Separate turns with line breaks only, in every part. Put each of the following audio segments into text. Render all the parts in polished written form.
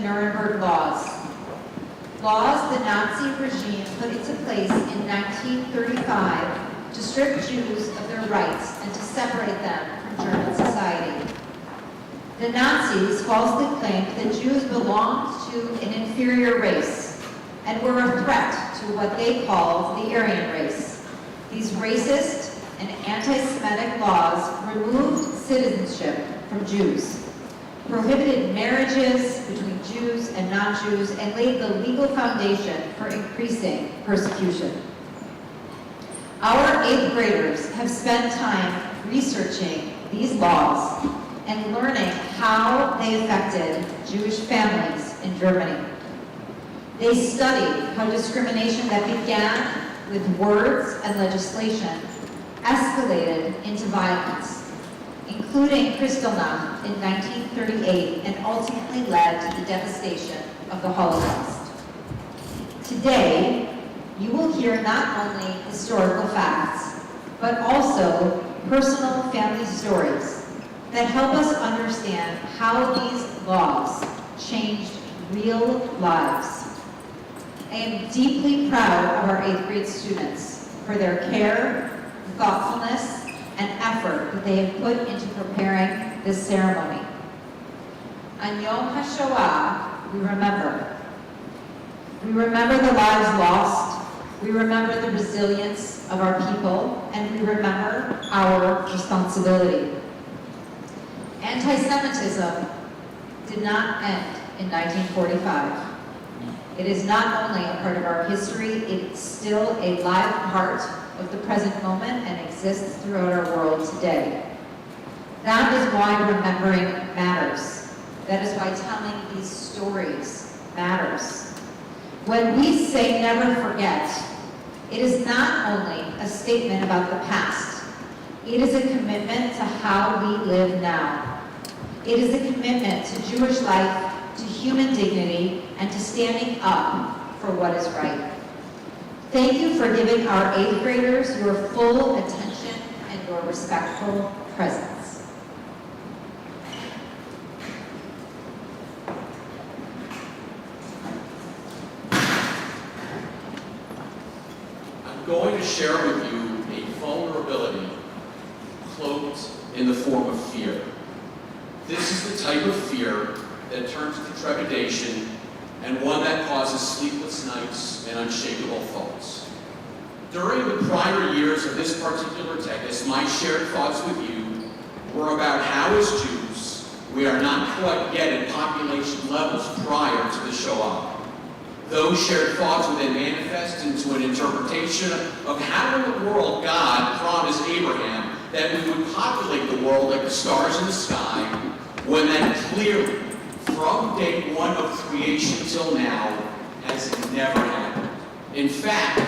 Nuremberg laws. Laws the Nazi regime put into place in 1935 to strip Jews of their rights and to separate them from German society. The Nazis falsely claimed that Jews belonged to an inferior race and were a threat to what they called the Aryan race. These racist and anti-Semitic laws removed citizenship from Jews, prohibited marriages between Jews and non-Jews, and laid the legal foundation for increasing persecution. Our 8th graders have spent time researching these laws and learning how they affected Jewish families in Germany. They studied how discrimination that began with words and legislation escalated into violence, including Kristallnacht in 1938, and ultimately led to the devastation of the Holocaust. Today, you will hear not only historical facts, but also personal family stories that help us understand how these laws changed real lives. I am deeply proud of our 8th grade students for their care, thoughtfulness, and effort that they have put into preparing this ceremony. On Yom HaShoah, we remember. We remember the lives lost, we remember the resilience of our people, and we remember our responsibility. Anti-Semitism did not end in 1945. It is not only a part of our history, it's still a live part of the present moment and exists throughout our world today. That is why remembering matters. That is why telling these stories matters. When we say never forget, it is not only a statement about the past, it is a commitment to how we live now. It is a commitment to Jewish life, to human dignity, and to standing up for what is right. Thank you for giving our 8th graders your full attention and your respectful presence.
I'm going to share with you a vulnerability cloaked in the form of fear. This is the type of fear that turns to trepidation, and one that causes sleepless nights and unshakable thoughts. During the prior years of this particular text, my shared thoughts with you were about how, as Jews, we are not quite yet at population levels prior to the Shoah. Those shared thoughts would then manifest into an interpretation of how in the world God promised Abraham that we would populate the world like the stars in the sky, when that clearly, from day one of creation till now, has never happened. In fact,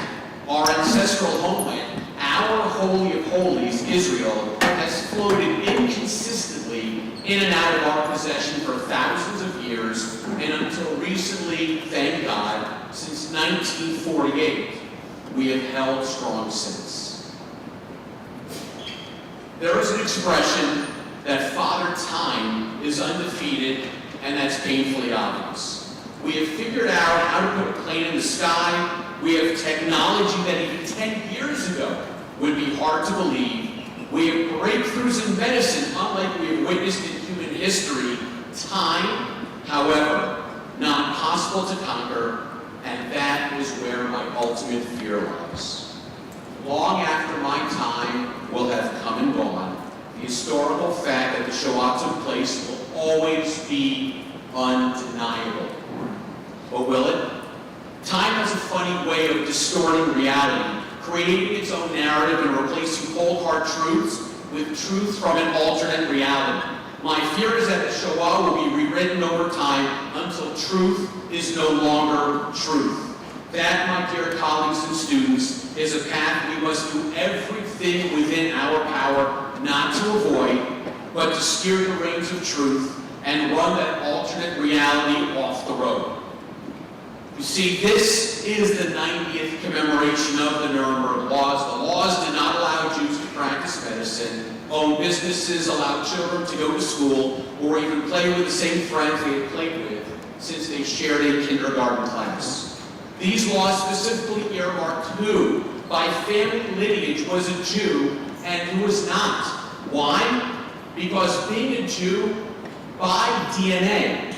our ancestral homeland, our Holy of Holies, Israel, has floated inconsistently in and out of our possession for thousands of years, and until recently, thank God, since 1948, we have held strong since. There is an expression that Father Time is undefeated, and that's painfully obvious. We have figured out how to put a plane in the sky. We have technology that even 10 years ago would be hard to believe. We have breakthroughs in medicine, unlike we have witnessed in human history. Time, however, not possible to conquer, and that is where my ultimate fear lies. Long after my time will have come and gone, the historical fact that the Shoah took place will always be undeniable. But will it? Time has a funny way of distorting reality, creating its own narrative and replacing cold hard truths with truth from an alternate reality. My fear is that the Shoah will be rewritten over time until truth is no longer truth. That, my dear colleagues and students, is a path we must do everything within our power not to avoid, but to steer the reins of truth and run that alternate reality off the road. You see, this is the 90th commemoration of the Nuremberg laws. The laws did not allow Jews to practice medicine, own businesses, allow children to go to school, or even play with the same friends they had played with since they shared a kindergarten class. These laws specifically earmarked who, by family lineage, was a Jew and who was not. Why? Because being a Jew, by DNA,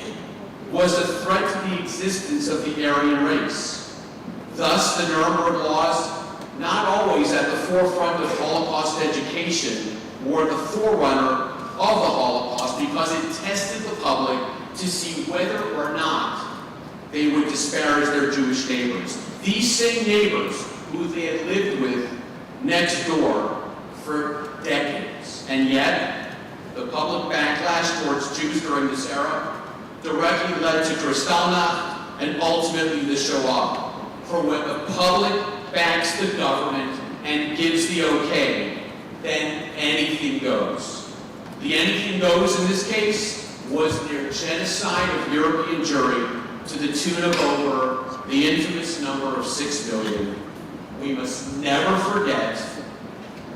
was a threat to the existence of the Aryan race. Thus, the Nuremberg laws, not always at the forefront of Holocaust education, were the forerunner of the Holocaust because it tested the public to see whether or not they would disparage their Jewish neighbors. These same neighbors who they had lived with next door for decades. And yet, the public backlash towards Jews during this era directly led to Kristallnacht and ultimately the Shoah. For when the public backs the government and gives the okay, then anything goes. The anything goes in this case was their genocide of European Jewry to the tune of over the infamous number of 6 million. We must never forget.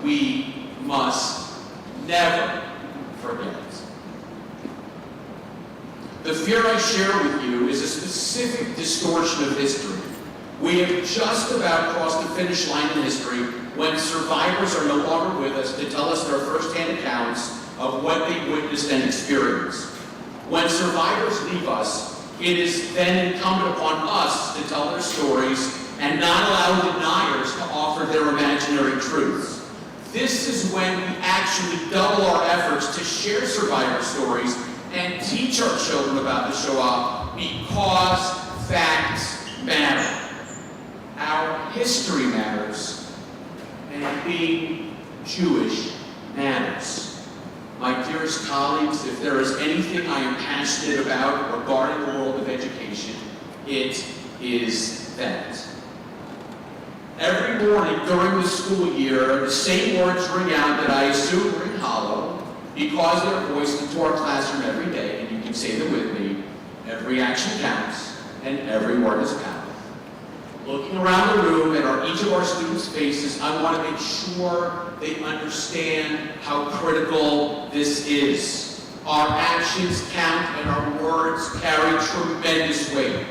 We must never forget. The fear I share with you is a specific distortion of history. We have just about crossed the finish line in history when survivors are no longer with us to tell us their first-hand accounts of what they witnessed and experienced. When survivors leave us, it is then incumbent upon us to tell their stories and not allow deniers to offer their imaginary truths. This is when we actually double our efforts to share survivor stories and teach our children about the Shoah because facts matter. Our history matters, and being Jewish matters. My dearest colleagues, if there is anything I am passionate about regarding the world of education, it is that. Every morning during the school year, the same words ring out that I assume ring hollow because they're voiced into our classroom every day, and you can say them with me. Every action counts, and every word is counted. Looking around the room at each of our students' faces, I want to make sure they understand how critical this is. Our actions count and our words carry tremendous weight.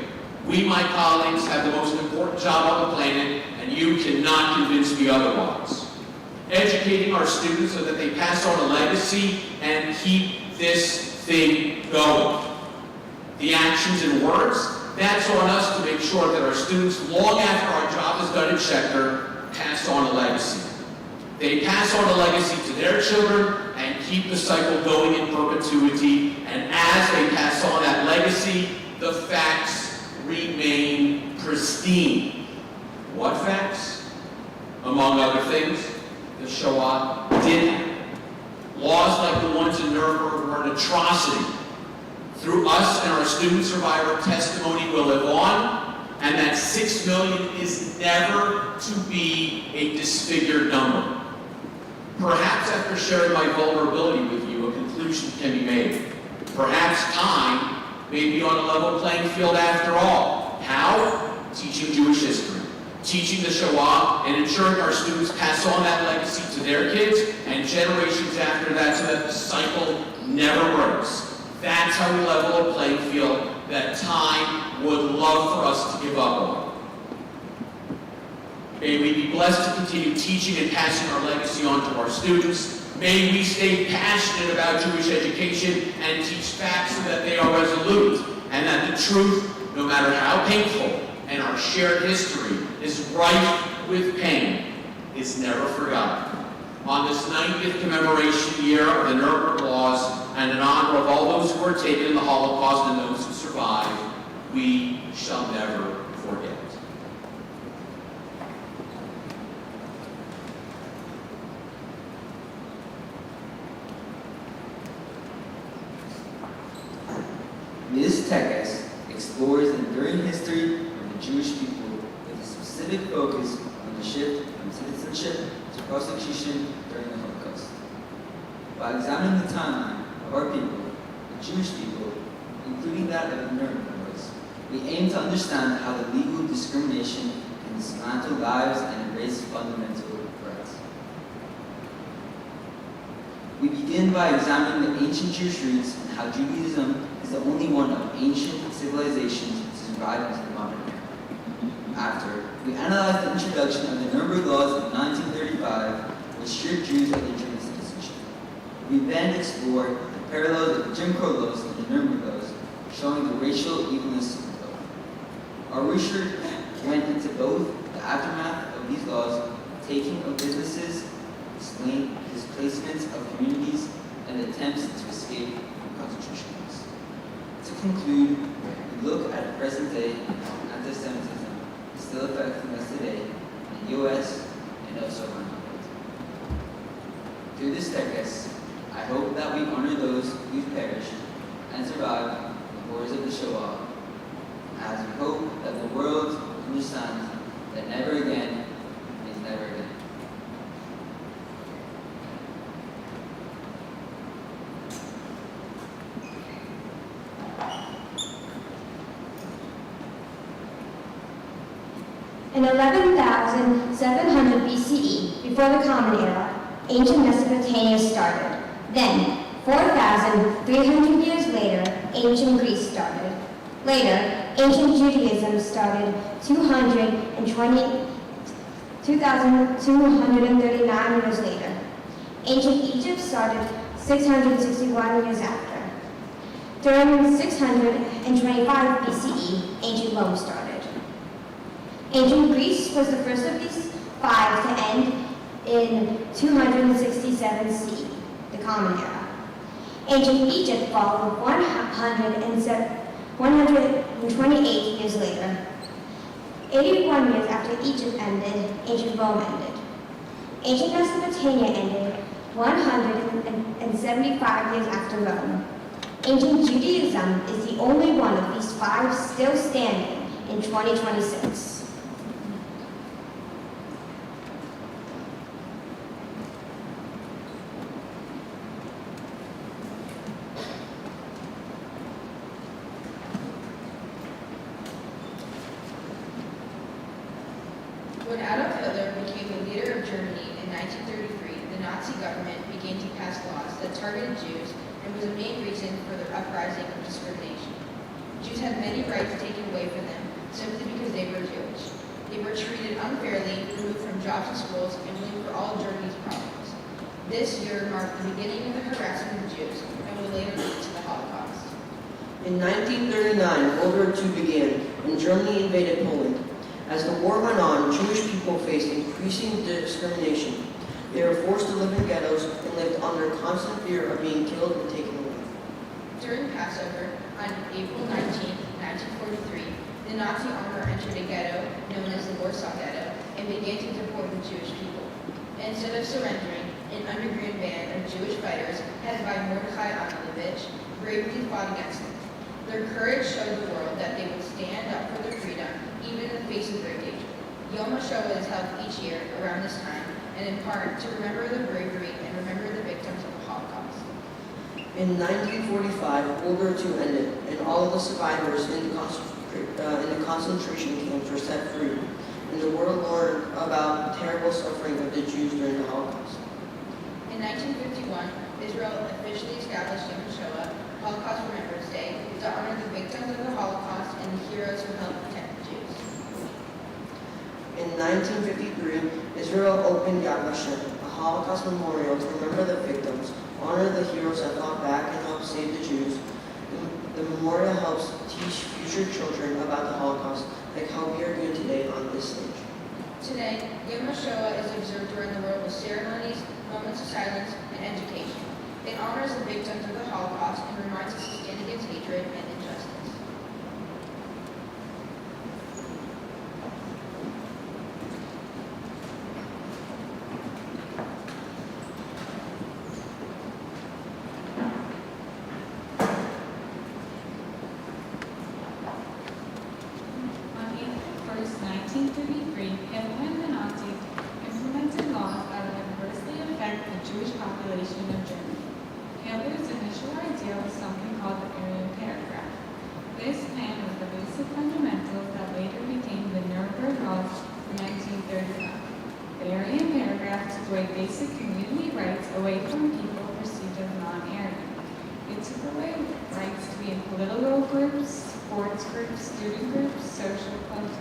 We, my colleagues, have the most important job on the planet, and you cannot convince me otherwise. Educating our students so that they pass on a legacy and keep this thing going. The actions and words, that's on us to make sure that our students, long after our job is done at Schechter, pass on a legacy. They pass on a legacy to their children and keep the cycle going in perpetuity. And as they pass on that legacy, the facts remain pristine. What facts? Among other things, the Shoah did happen. Laws like the ones in Nuremberg were an atrocity. Through us and our student survivor testimony will live on, and that 6 million is never to be a disfigured number. Perhaps after sharing my vulnerability with you, a conclusion can be made. Perhaps time may be on a level playing field after all. How? Teaching Jewish history, teaching the Shoah, and ensuring our students pass on that legacy to their kids and generations after that so that the cycle never breaks. That's how we level a playing field that time would love for us to give up on. May we be blessed to continue teaching and passing our legacy on to our students. May we stay passionate about Jewish education and teach facts so that they are resolute and that the truth, no matter how painful, and our shared history is rife with pain, is never forgotten. On this 90th commemoration year of the Nuremberg Laws, and in honor of all those who were taken in the Holocaust and those who survived, we shall never forget.
Ms. Tekes explores the enduring history of the Jewish people with a specific focus on the shift from citizenship to prosecution during the Holocaust. By examining the timeline of our people, the Jewish people, including that of the Nurembergs, we aim to understand how the legal discrimination can dismantle lives and erase fundamental rights. We begin by examining the ancient Jewish roots and how Judaism is the only one of ancient civilizations to survive into the modern era. After, we analyzed the introduction of the Nuremberg laws of 1935, which stripped Jews of their German citizenship. We then explored the parallels of the Jim Crow laws and the Nuremberg laws, showing the racial evilness of both. Our research went into both the aftermath of these laws, taking of businesses, explain displacements of communities, and attempts to escape from concentration camps. To conclude, we look at present-day anti-Semitism still affecting us today in the U.S. and also around the world. Through this decade, I hope that we honor those who perished and survived the horrors of the Shoah, as we hope that the world understands that never again is never again.
In 11,700 BCE, before the Common Era, ancient Mesopotamia started. Then, 4,300 years later, ancient Greece started. Later, ancient Judaism started 2,239 years later. Ancient Egypt started 661 years after. During 625 BCE, ancient Rome started. Ancient Greece was the first of these five to end in 267 CE, the Common Era. Ancient Egypt followed 128 years later. 81 years after Egypt ended, ancient Rome ended. Ancient Mesopotamia ended 175 years after Rome. Ancient Judaism is the only one of these five still standing in 2026.
When Adolf Hitler became the leader of Germany in 1933, the Nazi government began to pass laws that targeted Jews and was a main reason for the uprising of discrimination. Jews had many rights taken away from them simply because they were Jewish. They were treated unfairly, removed from jobs and schools, and blamed for all of Germany's problems. This year marked the beginning of the harassment of Jews and would later lead to the Holocaust.
In 1939, World War II began and Germany invaded Poland. As the war went on, Jewish people faced increasing discrimination. They were forced to live in ghettos and lived under constant fear of being killed and taken away.
During Passover, on April 19, 1943, the Nazi army entered a ghetto known as the Warsaw Ghetto and began to deport the Jewish people. Instead of surrendering, an underground band of Jewish fighters, headed by Mordechai Anulovich, bravely fought against them. Their courage showed the world that they would stand up for their freedom, even in the face of great danger. Yom HaShoah is held each year around this time, and in part to remember their bravery and remember the victims of the Holocaust.
In 1945, World War II ended, and all of the survivors in the concentration camps were set free, and the world learned about the terrible suffering of the Jews during the Holocaust.
In 1951, Israel officially established Yom HaShoah, Holocaust Remembrance Day, to honor the victims of the Holocaust and the heroes who helped protect the Jews.
In 1953, Israel opened Yad Vashem, a Holocaust memorial to remember the victims, honor the heroes that fought back and helped save the Jews. The memorial helps teach future children about the Holocaust, like how we are doing today on this stage.
Today, Yom HaShoah is observed around the world with ceremonies, moments of silence, and education. It honors the victims of the Holocaust and reminds us to stand against hatred and injustice.
On April 1st, 1933, Hitler and the Nazis implemented laws that would adversely affect the Jewish population of Germany. Hitler's initial idea was something called the Aryan Paragraph. This plan was the basic fundamentals that later became the Nuremberg Laws in 1935. The Aryan Paragraph took away basic community rights away from people perceived as non-Aryan. It took away rights to be in political groups, sports, of student groups, social clubs,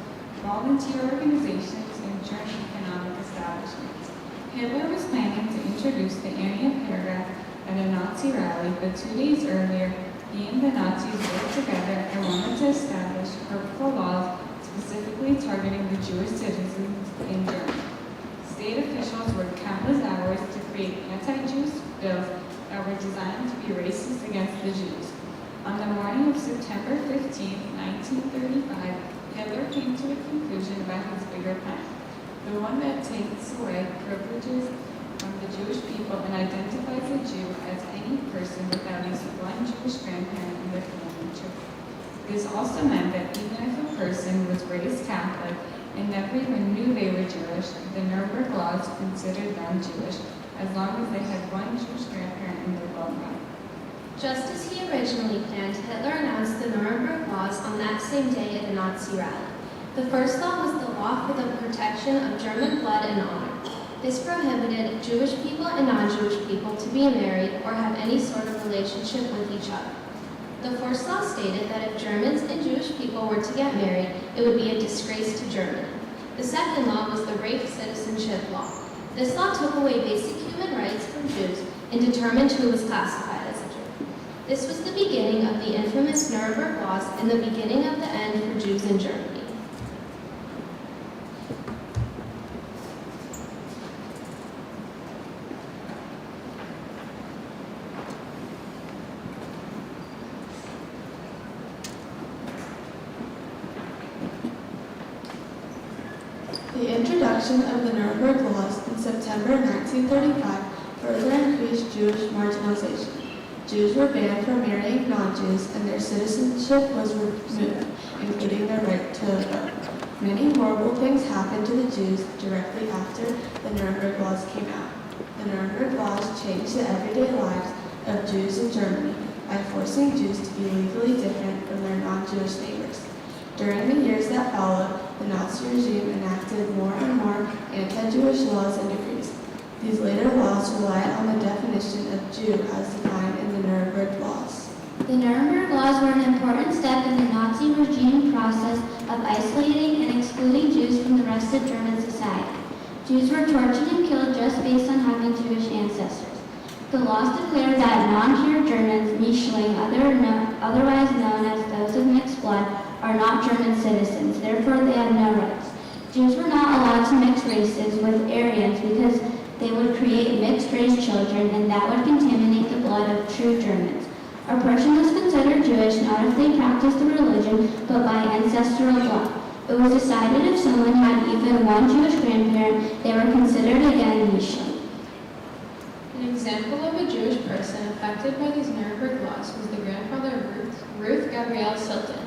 volunteer organizations, and German economic establishments. Hitler was planning to introduce the Aryan paragraph at a Nazi rally, but 2 days earlier, he and the Nazis worked together and wanted to establish hurtful laws specifically targeting the Jewish citizens in Germany. State officials worked countless hours to create anti-Jewish bills that were designed to be racist against the Jews. On the morning of September 15, 1935, Hitler came to a conclusion about his bigger plan, the one that takes away privileges from the Jewish people and identifies a Jew as any person with at least one Jewish grandparent in the family tree. This also meant that even if a person was raised Catholic and never even knew they were Jewish, the Nuremberg laws considered them Jewish as long as they had one Jewish grandparent in their bloodline.
Just as he originally planned, Hitler announced the Nuremberg laws on that same day at a Nazi rally. The first law was the law for the protection of German blood and honor. This prohibited Jewish people and non-Jewish people to be married or have any sort of relationship with each other. The first law stated that if Germans and Jewish people were to get married, it would be a disgrace to Germany. The second law was the rape citizenship law. This law took away basic human rights from Jews and determined who was classified as a Jew. This was the beginning of the infamous Nuremberg laws and the beginning of the end for Jews in Germany.
The introduction of the Nuremberg laws in September 1935 further increased Jewish marginalization. Jews were banned from marrying non-Jews and their citizenship was removed, including their right to vote. Many horrible things happened to the Jews directly after the Nuremberg laws came out. The Nuremberg laws changed the everyday lives of Jews in Germany by forcing Jews to be legally different from their non-Jewish neighbors. During the years that followed, the Nazi regime enacted more and more anti-Jewish laws and decrees. These later laws relied on the definition of Jew as defined in the Nuremberg laws.
The Nuremberg laws were an important step in the Nazi regime process of isolating and excluding Jews from the rest of German society. Jews were tortured and killed just based on having Jewish ancestors. The laws declared that non-pure Germans, Mischling, otherwise known as those of mixed blood, are not German citizens, therefore they have no rights. Jews were not allowed to mix races with Aryans because they would create mixed-race children and that would contaminate the blood of true Germans. A person was considered Jewish not if they practiced the religion, but by ancestral blood. It was decided if someone had even one Jewish grandparent, they were considered again Mischling.
An example of a Jewish person affected by these Nuremberg laws was the grandfather of Ruth Gabrielle Silton.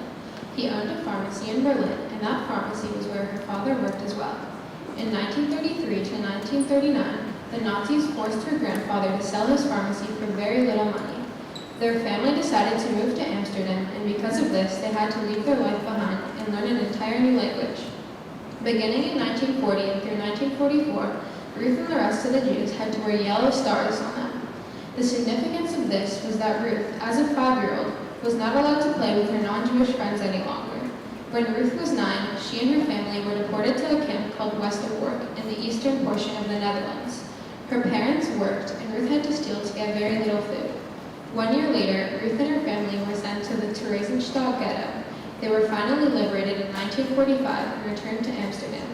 He owned a pharmacy in Berlin, and that pharmacy was where her father worked as well. In 1933 to 1939, the Nazis forced her grandfather to sell his pharmacy for very little money. Their family decided to move to Amsterdam, and because of this, they had to leave their life behind and learn an entire new language. Beginning in 1940 and through 1944, Ruth and the rest of the Jews had to wear yellow stars on them. The significance of this was that Ruth, as a 5-year-old, was not allowed to play with her non-Jewish friends any longer. When Ruth was 9, she and her family were deported to a camp called Westerbork in the eastern portion of the Netherlands. Her parents worked, and Ruth had to steal to get very little food. 1 year later, Ruth and her family were sent to the Theresienstadt ghetto. They were finally liberated in 1945 and returned to Amsterdam.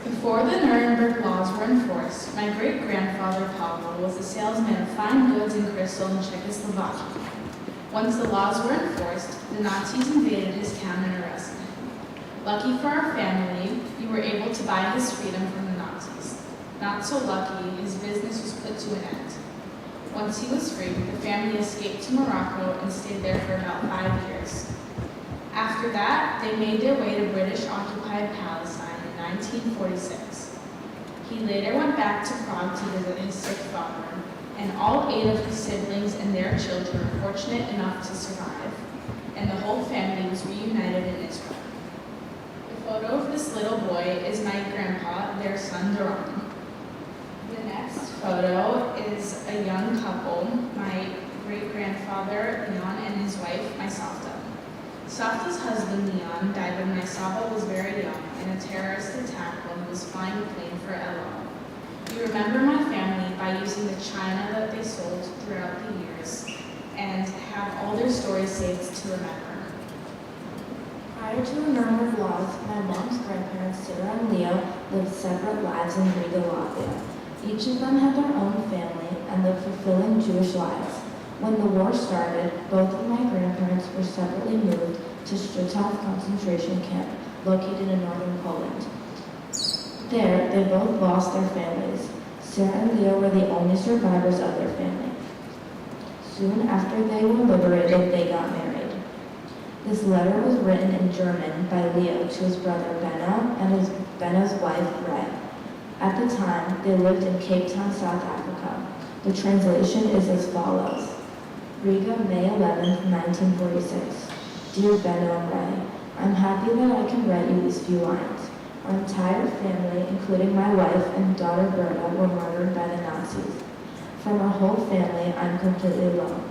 Before the Nuremberg laws were enforced, my great-grandfather Pavel was a salesman of fine goods and crystal in Czechoslovakia. Once the laws were enforced, the Nazis invaded his town and arrested him. Lucky for our family, we were able to buy his freedom from the Nazis. Not so lucky, his business was put to an end. Once he was free, the family escaped to Morocco and stayed there for about 5 years. After that, they made their way to British-occupied Palestine in 1946. He later went back to Prague to visit his sick father, and all 8 of his siblings and their children were fortunate enough to survive, and the whole family was reunited in Israel.
If
photo of this little boy is my grandpa, their son, Duran. The next photo is a young couple, my great-grandfather, Leon, and his wife, my Safta. Safta's husband, Leon, died when my Saba was very young in a terrorist attack when he was flying a plane for LO. We remember my family by using the china that they sold throughout the years and have all their stories saved to remember.
Prior to the Nuremberg laws, my mom's grandparents, Sarah and Leo, lived separate lives in Riga, Latvia. Each of them had their own family and lived fulfilling Jewish lives. When the war started, both of my grandparents were separately moved to Struthof concentration camp, located in northern Poland. There, they both lost their families. Sarah and Leo were the only survivors of their family. Soon after they were liberated, they got married. This letter was written in German by Leo to his brother Benno and Benno's wife Ray. At the time, they lived in Cape Town, South Africa. The translation is as follows. Riga, May 11, 1946. Dear Benno and Ray, I'm happy that I can write you these few lines. Our entire family, including my wife and daughter Berta, were murdered by the Nazis. From our whole family, I'm completely alone.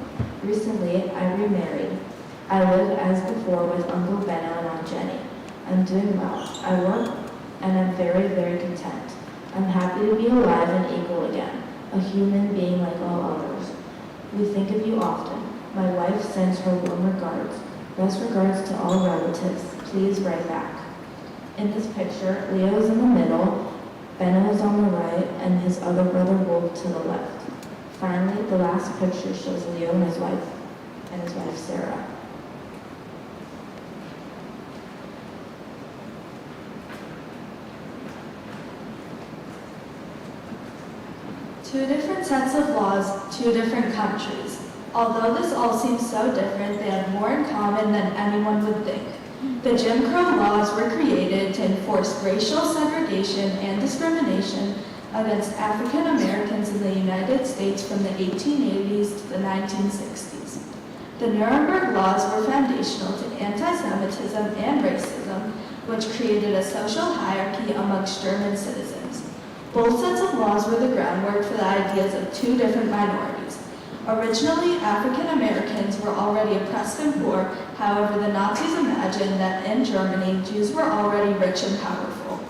Recently, I remarried. I live as before with Uncle Benno and Aunt Jenny. I'm doing well. I work and I'm very, very content. I'm happy to be alive and equal again, a human being like all others. We think of you often. My wife sends her warm regards. Best regards to all relatives. Please write back. In this picture, Leo is in the middle, Benno is on the right, and his other brother Wolf to the left. Finally, the last picture shows Leo and his wife Sarah.
Two different sets of laws, two different countries. Although this all seems so different, they have more in common than anyone would think. The Jim Crow laws were created to enforce racial segregation and discrimination against African Americans in the United States from the 1880s to the 1960s. The Nuremberg laws were foundational to anti-Semitism and racism, which created a social hierarchy amongst German citizens. Both sets of laws were the groundwork for the ideas of two different minorities. Originally, African Americans were already oppressed and poor. However, the Nazis imagined that in Germany, Jews were already rich and powerful.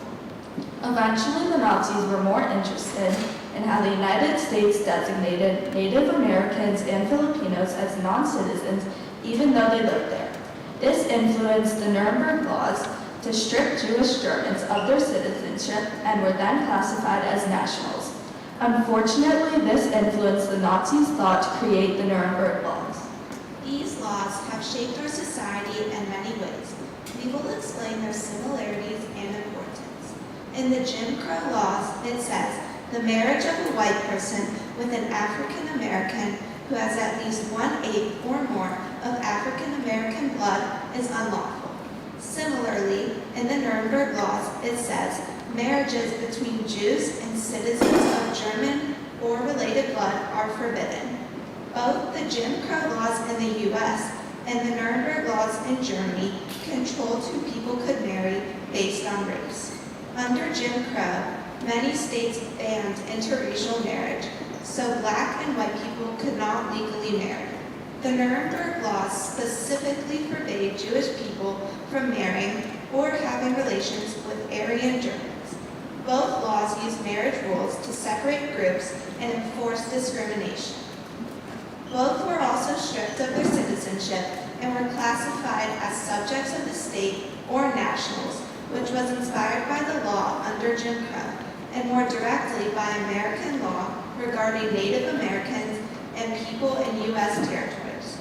Eventually, the Nazis were more interested in how the United States designated Native Americans and Filipinos as non-citizens, even though they lived there. This influenced the Nuremberg laws to strip Jewish Germans of their citizenship and were then classified as nationals. Unfortunately, this influenced the Nazis' thought to create the Nuremberg laws.
These laws have shaped our society in many ways. We will explain their similarities and importance. In the Jim Crow laws, it says, the marriage of a white person with an African American who has at least 1/8 or more of African American blood is unlawful. Similarly, in the Nuremberg laws, it says, marriages between Jews and citizens of German or related blood are forbidden. Both the Jim Crow laws in the U.S. and the Nuremberg laws in Germany controlled who people could marry based on race. Under Jim Crow, many states banned interracial marriage, so black and white people could not legally marry. The Nuremberg laws specifically forbade Jewish people from marrying or having relations with Aryan Germans. Both laws used marriage rules to separate groups and enforce discrimination. Both were also stripped of their citizenship and were classified as subjects of the state or nationals, which was inspired by the law under Jim Crow and more directly by American law regarding Native Americans and people in U.S. territories.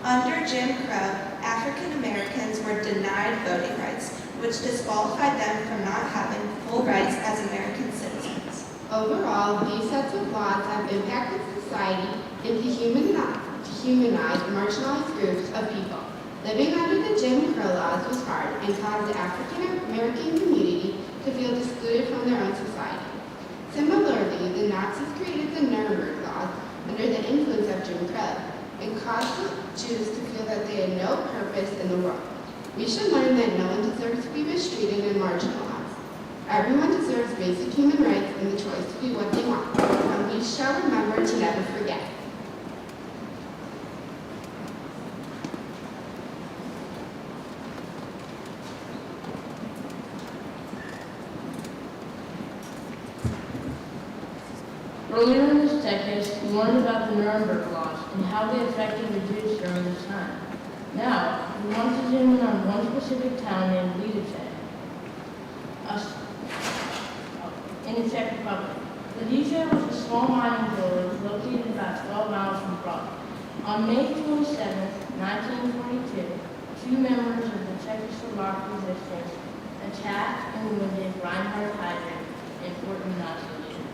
Under Jim Crow, African Americans were denied voting rights, which disqualified them from not having full rights as American citizens.
Overall, these sets of laws have impacted society and dehumanized marginalized groups of people. Living under the Jim Crow laws was hard and caused the African American community to feel excluded from their own society. Similarly, the Nazis created the Nuremberg laws under the influence of Jim Crow and caused the Jews to feel that they had no purpose in the world. We should learn that no one deserves to be mistreated and marginalized. Everyone deserves basic human rights and the choice to be what they want, and we shall remember to never forget.
Earlier in this decade, we learned about the Nuremberg laws and how they affected the Jews during this time. Now, we want to zoom in on one specific town named Lidice, in the Czech Republic. Lidice was a small mining village located about 12 miles from Prague. On May 27, 1942, two members of the Czechoslovak resistance attacked and wounded Reinhard Heydrich, an important Nazi leader.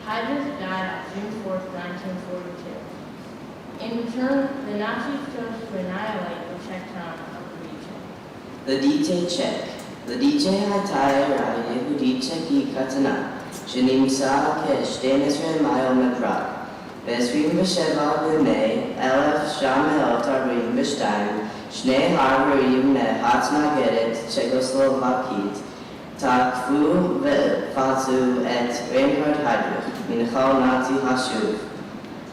Heydrich died on June 4, 1942. In return, the Nazis chose to annihilate the Czech town of Lidice.
Lidice Czech. Lidice הייתה עיירה יהודית צ'כית קטנה, שנמצאה כ-12 מייל מפראג. ב-27 במאי 1942, שני הערים מההתנגדת צ'כוסלובקית תקפו ופצעו את ריינהרד היידריך, מנחל נאצי חשוב.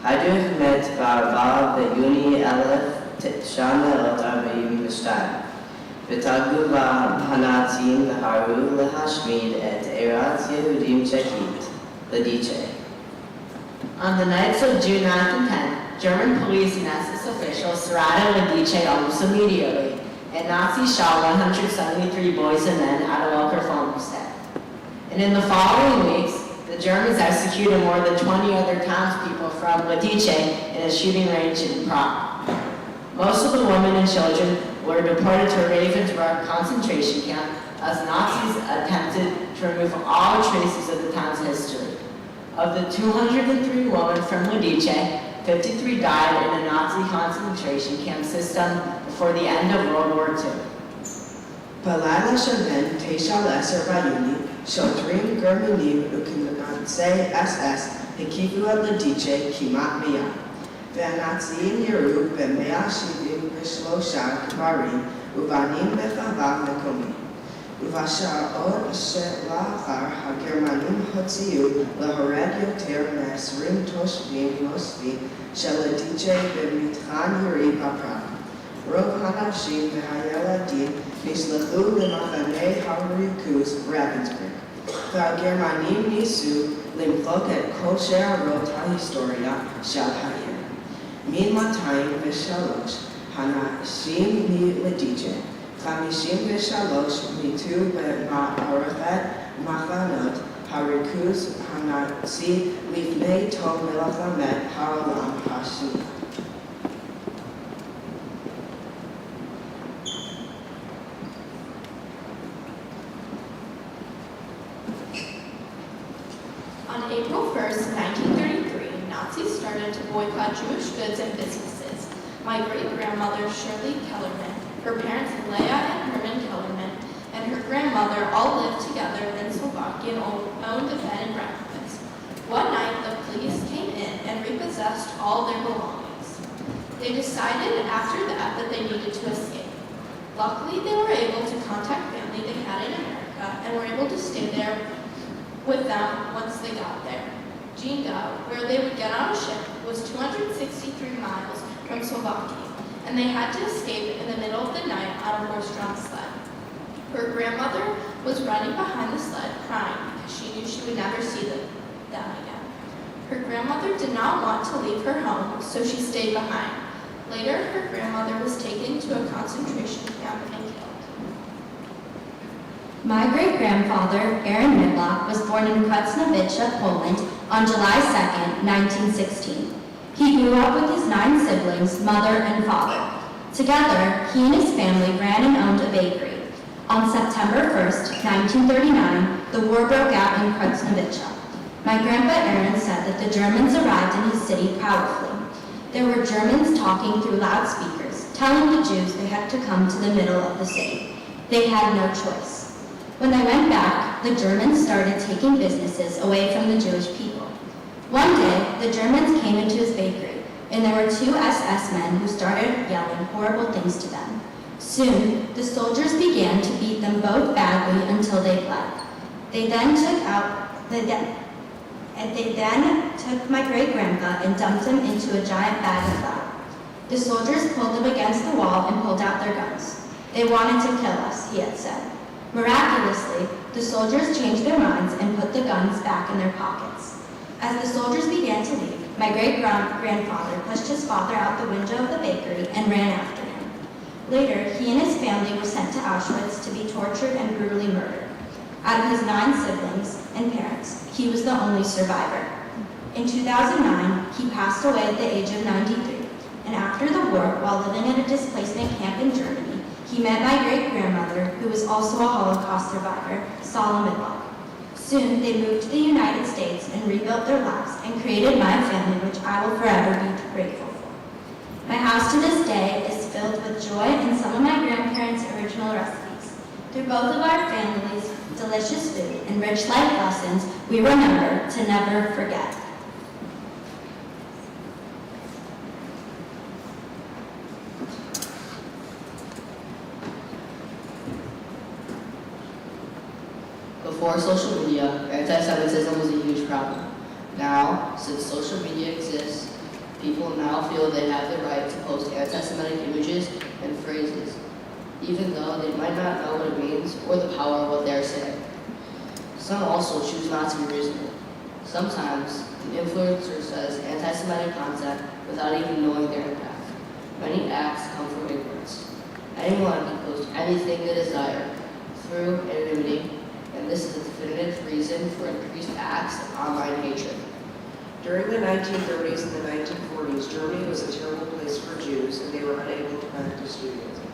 היידריך מת ב-4 ביוני 1942. בתגובה הנאצים דהרו להשמיד את ארץ יהודים צ'כית, לידיצ'ה.
On the nights of June 9th and 10th, German police and SS officials surrounded Lidice almost immediately, and Nazis shot 173 boys and men at a local farmstead. And in the following weeks, the Germans executed more than 20 other townspeople from Lidice in a shooting range in Prague. Most of the women and children were deported to Ravensbrück concentration camp as Nazis attempted to remove all traces of the town's history. Of the 203 women from Lidice, 53 died in a Nazi concentration camp system before the end of World War II.
בלילה שבין 9 ל-10 ביוני, שוטרים גרמנים וכנגנצי אס-אס הקיפו את לידיצ'ה כמעט מיד, והנאצים ירו ב-173 קברים ובנים בחווה מקומית. ובשעות שלאחר הגרמנים הוציאו להורג יותר מ-20 תושבים נוספים של לידיצ'ה במטחן ירי בפראג. רוב הנשים והילדים נשלחו למחנה הריכוז רבנסברג, והגרמנים ניסו למחוק את כל שאריות ההיסטוריה של העיר. מ-203 הנשים מלידיצ'ה, 53 מתו במערכת מחנות הריכוז הנאצי לפני תום מלחמת העולם השנייה.
On April 1st, 1933, Nazis started to boycott Jewish goods and businesses. My great-grandmother, Shirley Kellerman, her parents, Leah and Herman Kellerman, and her grandmother all lived together in Slovakia and owned a bed and breakfast. One night, the police came in and repossessed all their belongings. They decided after that they needed to escape. Luckily, they were able to contact family they had in America and were able to stay there with them once they got there. Jinga, where they would get on a ship, was 263 miles from Slovakia, and they had to escape in the middle of the night on a horse-drawn sled. Her grandmother was running behind the sled, crying because she knew she would never see them again. Her grandmother did not want to leave her home, so she stayed behind. Later, her grandmother was taken to a concentration camp and killed.
My great-grandfather, Aaron Midlock, was born in Krasnowice, Poland, on July 2nd, 1916. He grew up with his 9 siblings, mother and father. Together, he and his family ran and owned a bakery. On September 1st, 1939, the war broke out in Krasnowice. My grandpa Aaron said that the Germans arrived in his city powerfully. There were Germans talking through loudspeakers, telling the Jews they had to come to the middle of the city. They had no choice. When they went back, the Germans started taking businesses away from the Jewish people. One day, the Germans came into his bakery, and there were 2 SS men who started yelling horrible things to them. Soon, the soldiers began to beat them both badly until they fled. They then took my great-grandpa and dumped him into a giant bag of flour. The soldiers pulled them against the wall and pulled out their guns. They wanted to kill us, he had said. Miraculously, the soldiers changed their minds and put the guns back in their pockets. As the soldiers began to leave, my great-grandfather pushed his father out the window of the bakery and ran after him. Later, he and his family were sent to Auschwitz to be tortured and brutally murdered. Out of his 9 siblings and parents, he was the only survivor. In 2009, he passed away at the age of 93, and after the war, while living at a displacement camp in Germany, he met my great-grandmother, who was also a Holocaust survivor, Salah Midlock. Soon, they moved to the United States and rebuilt their lives and created my family, which I will forever be grateful for. My house to this day is filled with joy and some of my grandparents' original recipes. Through both of our families' delicious food and rich life lessons, we remember to never forget.
Before social media, anti-Semitism was a huge problem. Now, since social media exists, people now feel they have the right to post anti-Semitic images and phrases, even though they might not know what it means or the power of what they are saying. Some also choose not to be reasonable. Sometimes, the influencer says anti-Semitic content without even knowing their impact. Many acts come from ignorance. Anyone can post anything they desire through anonymity, and this is a definitive reason for increased acts of online hatred.
During the 1930s and the 1940s, Germany was a terrible place for Jews, and they were unable to practice Judaism.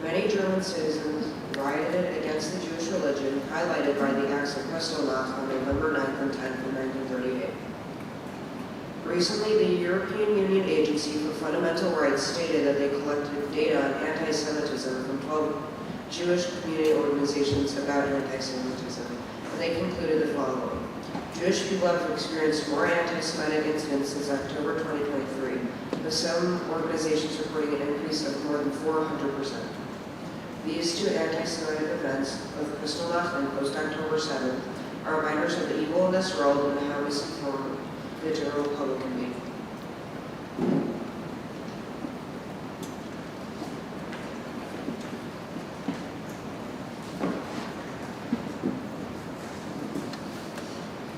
Many German citizens rioted against the Jewish religion, highlighted by the acts of Kristallnacht on November 9th and 10th of 1938. Recently, the European Union Agency for Fundamental Rights stated that they collected data on anti-Semitism from 12 Jewish community organizations about anti-Semitism, and they concluded the following. Jewish people have experienced more anti-Semitic incidents since October 2023, with some organizations reporting an increase of more than 400%. These two anti-Semitic events of Kristallnacht and post-October 7th are reminders of the evil in this world and how misinformed the general public can be.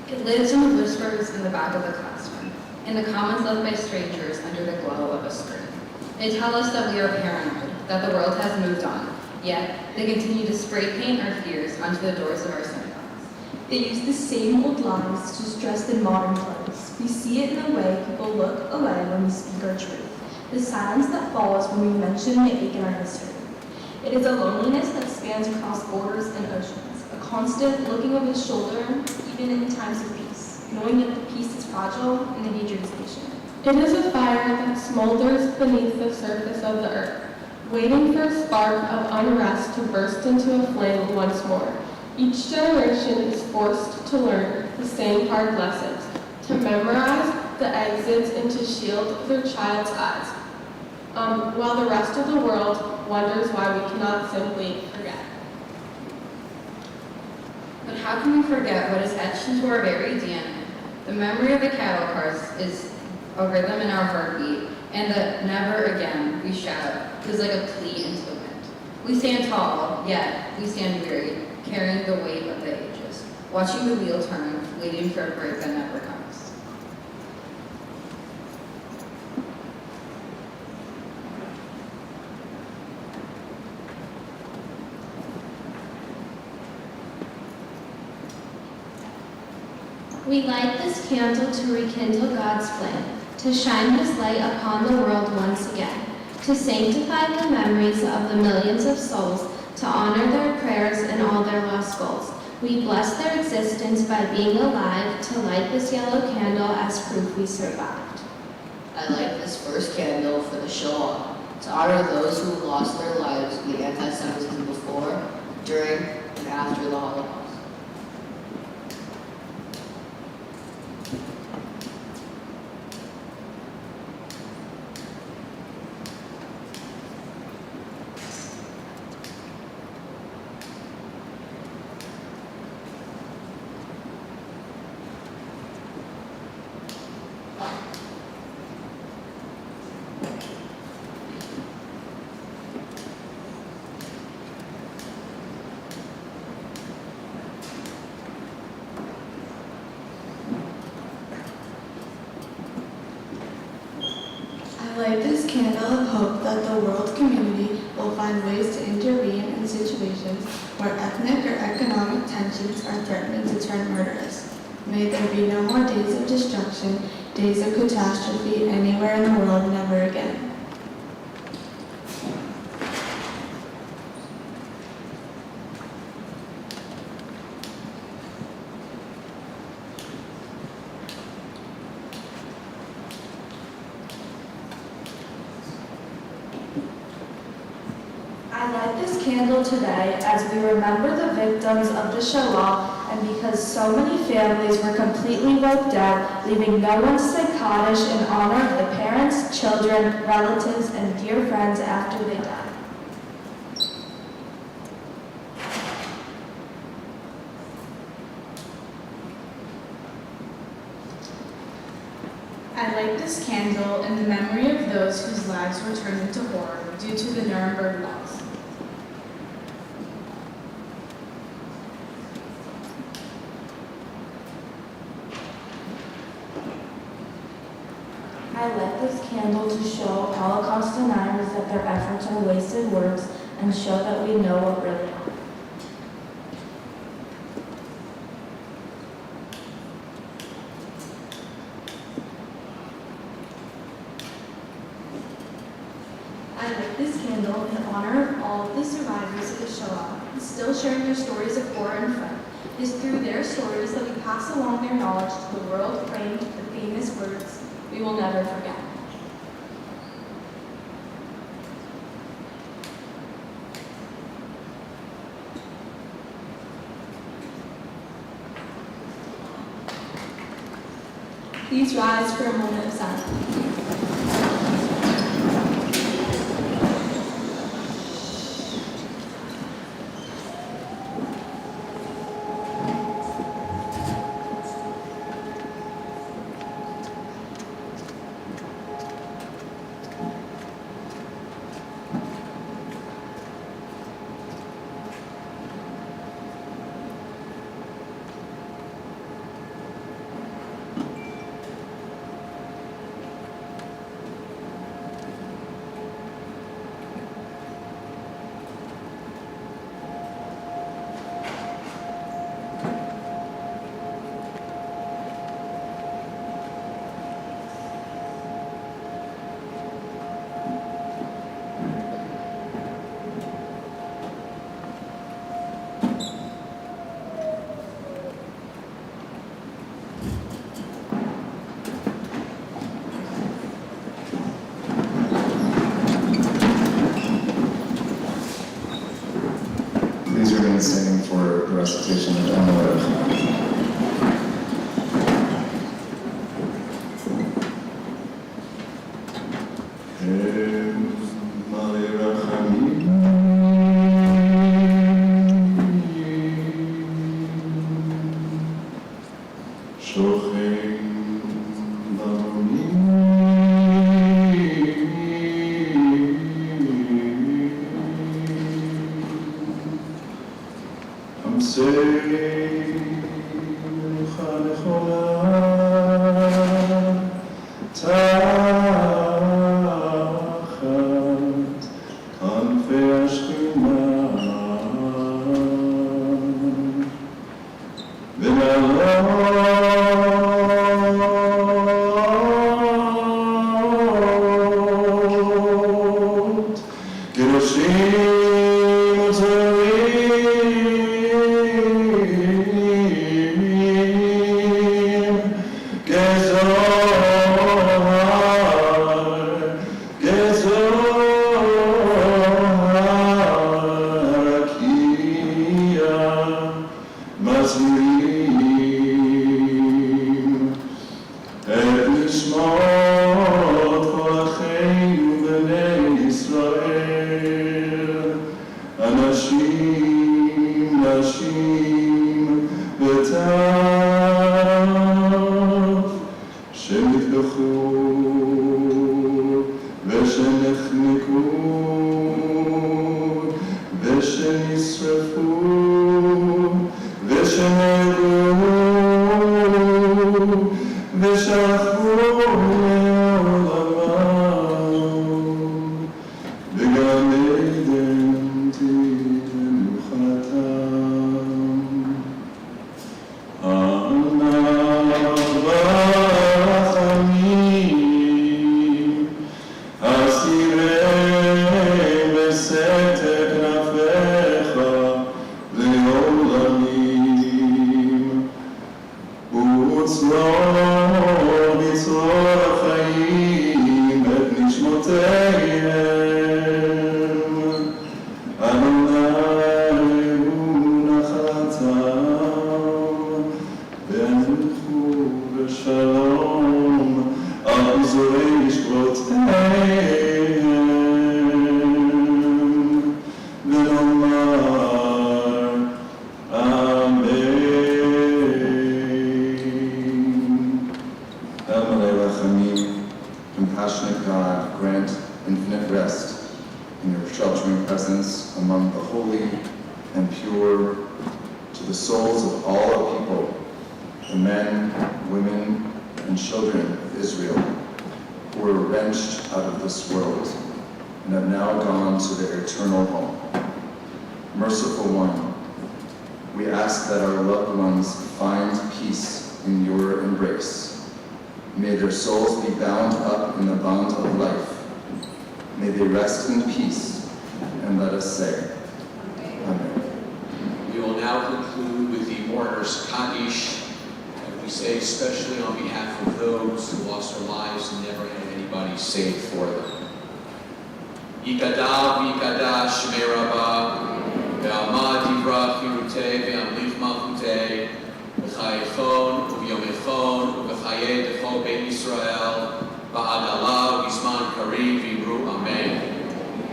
It lives in the whispers in the back of the classroom, in the comments left by strangers under the glow of a screen. They tell us that we are paranoid, that the world has moved on, yet they continue to spray paint our fears onto the doors of our synagogues.
They use the same old lies just dressed in modern clothes. We see it in the way people look away when we speak our truth, the silence that follows when we mention the ache in our history. It is a loneliness that spans across borders and oceans, a constant looking over the shoulder, even in times of peace, knowing that the peace is fragile and the hatred is patient.
It is a fire that smolders beneath the surface of the earth, waiting for a spark of unrest to burst into a flame once more. Each generation is forced to learn the same hard lessons, to memorize the exits and to shield their child's eyes, while the rest of the world wonders why we cannot simply forget.
But how can we forget what is etched into our very DNA? The memory of the cattle cars is a rhythm in our heartbeat, and the never again we shout is like a plea into the wind. We stand tall, yet we stand weary, carrying the weight of the ages, watching the wheel turn, waiting for a break that never comes.
We light this candle to rekindle God's flame, to shine His light upon the world once again, to sanctify the memories of the millions of souls, to honor their prayers and all their lost goals. We bless their existence by being alive, to light this yellow candle as proof we survived.
I light this first candle for the Shoah, to honor those who lost their lives in the anti-Semitism before, during, and after the Holocaust.
light this candle of hope that the world community will find ways to intervene in situations where ethnic or economic tensions are threatening to turn murderous. May there be no more days of destruction, days of catastrophe anywhere in the world, never again.
I light this candle today as we remember the victims of the Shoah, and because so many families were completely wiped out, leaving no one to say Kaddish in honor of the parents, children, relatives, and dear friends after they died.
I light this candle in the memory of those whose lives were turned into horror due to the Nuremberg laws.
I lit this candle to show Holocaust deniers that their efforts are wasted words and show that we know what really happened.
I lit this candle in honor of all of the survivors of the Shoah, still sharing their stories of horror and fright. It is through their stories that we pass along their knowledge to the world, framed the famous words, "We will never forget." Please rise for a moment of silence.
Please remain standing for the recitation of Emma. God, grant infinite rest in your sheltering presence among the holy and pure, to the souls of all our people, the men, women, and children of Israel, who were wrenched out of this world and have now gone to their eternal home. Merciful One, we ask that our loved ones find peace in your embrace. May their souls be bound up in the bond of life. May they rest in peace, and let us say, Amen.
We will now conclude with the mourners' Kaddish, and we say especially on behalf of those who lost their lives and never had anybody saved for them. Yikadav v'yikadash shmei Rabbah, ve'alma divrach hirutei ve'amlich malchutei, v'chayechon u'vyomechon u'v'chayei dechol bein Yisrael, ba'adala u'gizman karim v'imru amen.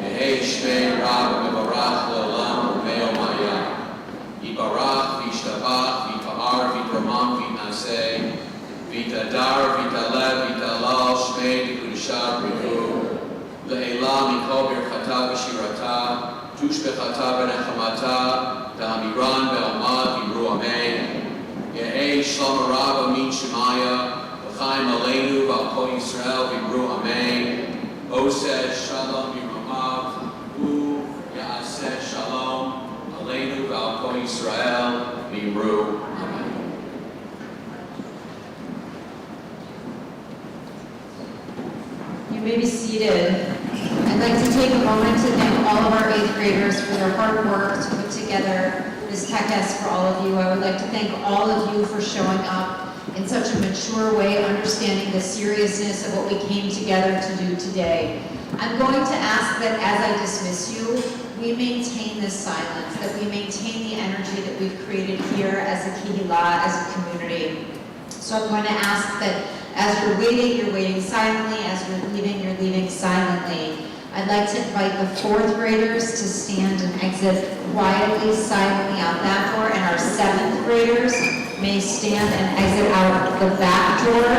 Yehei shmei Rabbah mevarach le'olam u'meo maya. Yibarach v'yishtabach v'yipa'ar v'yitramam v'yitnaseh, v'yitadar v'yitaleh v'yitalal shmei d'kedushat b'rihu. Le'ela mikol birchata v'shirata, tushbechata v'nechamata, da'amiran be'alma v'imru amen. Yehei shalom Rabbah min shemaya, v'chaim aleinu v'al kol Yisrael v'imru amen. Oseh shalom b'ramav, u ya'aseh shalom aleinu v'al kol Yisrael v'imru amen.
You may be seated. I'd like to take a moment to thank all of our 8th graders for their hard work to put together this Tekes for all of you. I would like to thank all of you for showing up in such a mature way, understanding the seriousness of what we came together to do today. I'm going to ask that as I dismiss you, we maintain this silence, that we maintain the energy that we've created here as a Kehillah, as a community. So I'm going to ask that as you're waiting silently. As you're leaving silently. I'd like to invite the 4th graders to stand and exit quietly, silently out that door, and our 7th graders may stand and exit out the back door.